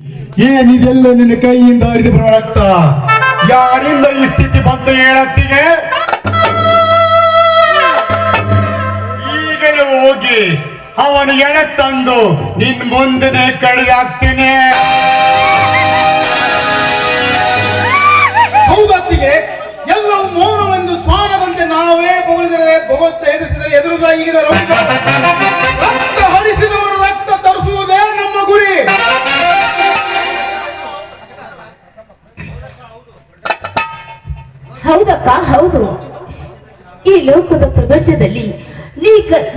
ಏನಿದೆಲ್ಲ ನಿನ್ನ ಕೈಯಿಂದ ಹರಿದು ಬರುವ ರಕ್ತ? ಯಾರಿಂದ ಈ ಸ್ಥಿತಿ ಬಂತು ಹೇಳತ್ತಿಗೆ? ಈಗಲೇ ಹೋಗಿ ಅವನ ಎಳೆ ತಂದು ನಿನ್ ಮುಂದೆ ಕಡಿದಾಕ್ತೀನಿ. ಹೌದತ್ತಿಗೆ, ಎಲ್ಲವೂ ಮೌನವೆಂದು ಸ್ವಾನದಂತೆ ನಾವೇ ಬೊಗಳಿದರೆ ಬೊಗತ್ತ ಎದುರಿಸಿದರೆ ಎದುರುಗ ಈಗಿನ ರಕ್ತ ಹರಿಸಿದವರು ರಕ್ತ ತರಿಸುವುದೇ ನಮ್ಮ ಗುರಿ. ಹೌದಕ್ಕ, ಹೌದು. ಈ ಲೋಕದ ಪ್ರಪಂಚದಲ್ಲಿ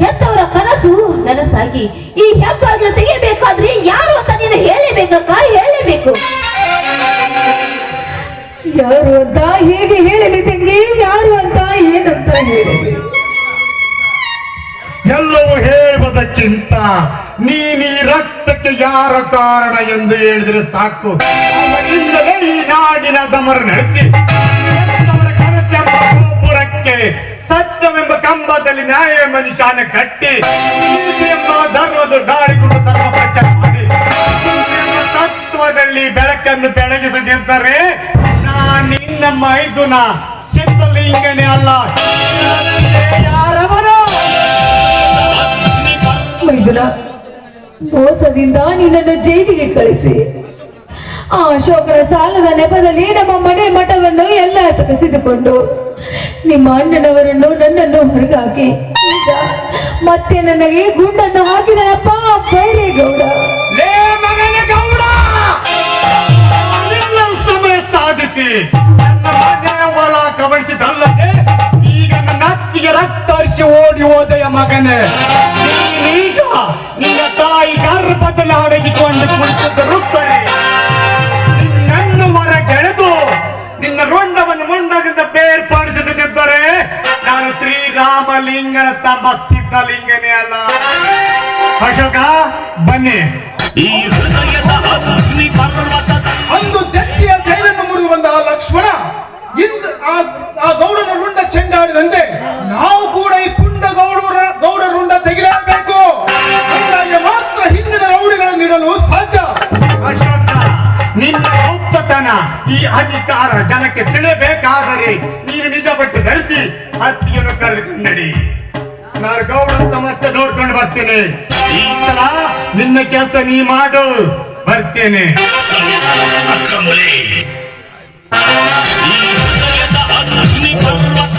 ಎಂತವರ ಕನಸು ನನಸಾಗಿ ಈ ಹೆಬ್ಬಾಗಿಲು ತೆಗೆಯಬೇಕಾದ್ರೆ ಯಾರು ಅಂತ ನೀನು ಹೇಳಲೇಬೇಕಕ್ಕ, ಹೇಳಲೇಬೇಕು. ಯಾರು ಅಂತ ಹೇಗೆ ಹೇಳಲಿ ತಂಗಿ? ಯಾರು ಅಂತ ಏನಂತ ಹೇಳಲಿ? ಎಲ್ಲವೂ ಹೇಳುವುದಕ್ಕಿಂತ ನೀನು ಈ ರಕ್ತಕ್ಕೆ ಯಾರ ಕಾರಣ ಎಂದು ಹೇಳಿದ್ರೆ ಸಾಕು. ಅವನಿಂದಲೇ ಈ ನಾಡಿನ ದಮರ ನಡೆಸಿ ಕನಸೆಂಬ ಗೋಪುರಕ್ಕೆ ಸತ್ಯವೆಂಬ ಕಂಬದಲ್ಲಿ ನ್ಯಾಯ ಮನುಷ್ಯನ ಕಟ್ಟಿ ಎಂಬ ಧರ್ಮದ ಗಾಳಿಕೊಂಡು ಧರ್ಮ ಪ್ರಚಾರ ಮಾಡಿ ತತ್ವದಲ್ಲಿ ಬೆಳಕನ್ನು ಬೆಳಗಿಸದಿದ್ದರೆ ನಾನು ನಿನ್ನ ಮೈದುನ ಸಿದ್ಧಲಿಂಗನೇ ಅಲ್ಲ. ಯಾರವನು ಮೈದುನ, ಮೋಸದಿಂದ ನಿನ್ನನ್ನು ಜೈಲಿಗೆ ಕಳಿಸಿ ಆ ಅಶೋಕರ ಸಾಲದ ನೆಪದಲ್ಲಿ ನಮ್ಮ ಮನೆ ಮಠವನ್ನು ಎಲ್ಲ ತಗಸಿದುಕೊಂಡು ನಿಮ್ಮ ಅಣ್ಣನವರನ್ನು ನನ್ನನ್ನು ಹೊರಗಾಕಿ ಈಗ ಮತ್ತೆ ನನಗೆ ಗುಂಡನ್ನು ಹಾಕಿದನಪ್ಪ ಬೈರೇಗೌಡ. ಸಮಯ ಸಾಧಿಸಿ ನನ್ನ ಮನೆಯ ಹೊಲ ಕವಳಿಸಿದಲ್ಲದೆ ಈಗ ನನ್ನ ಅತ್ತಿಗೆ ರಕ್ತ ಹರಿಸಿ ಓಡಿ ಹೋದೆಯ ಮಗನೇ. ನೀನೀಗ ನಿನ್ನ ತಾಯಿ ಗರ್ಭದಲ್ಲಿ ಅಡಗಿಕೊಂಡು ಕುಳಿತಿದ್ದರು ಸರಿ. ನಿನ್ನನ್ನು ಹೊರಗೆಳೆದು ನಿನ್ನ ರುಂಡವನ್ನು ಮುಂಡದಿಂದ ಬೇರ್ಪಡಿಸದಿದ್ದರೆ ನಾನು ಶ್ರೀರಾಮಲಿಂಗನ ತಮ್ಮ ಸಿದ್ಧಲಿಂಗನೇ ಅಲ್ಲ. ಅಶೋಕ ಬನ್ನಿ. ಅಂದು ಜಜ್ಜಿಯ ಜೈಲನ್ನು ಮುರಿದು ಬಂದ ಆ ಲಕ್ಷ್ಮಣ ಇಂದು ಆ ಗೌಡನ ರುಂಡ ಚೆಂಡಾಡಿದಂತೆ ನಾವು ಕೂಡ ಈ ಪುಂಡ ಗೌಡ ರುಂಡ ತೆಗಿಲೇಬೇಕು. ಅಂದಾಗೆ ಮಾತ್ರ ಹಿಂದಿನ ರೌಡಿಗಳನ್ನು ನೀಡಲು ಸಾಧ್ಯ. ಅಶೋಕ, ನಿನ್ನ ಒಪ್ಪತನ ಈ ಅಧಿಕಾರ ಜನಕ್ಕೆ ತಿಳಿಯಬೇಕಾದರೆ ನೀನು ನಿಜ ಬಟ್ಟೆ ಧರಿಸಿ ಹತ್ತಿಯನ್ನು ಕಳೆದುಕೊಂಡು ನಡಿ. ನಾನು ಗೌಡನ ಸಮಸ್ಯೆ ನೋಡ್ಕೊಂಡು ಬರ್ತೇನೆ. ಈ ಸಲ ನಿನ್ನ ಕೆಲಸ ನೀ ಮಾಡು, ಬರ್ತೇನೆ. ಅಕ್ರಮುಲೆ ಈ ಹೃದಯದ ಅಗ್ನಿ ಪರ್ವತ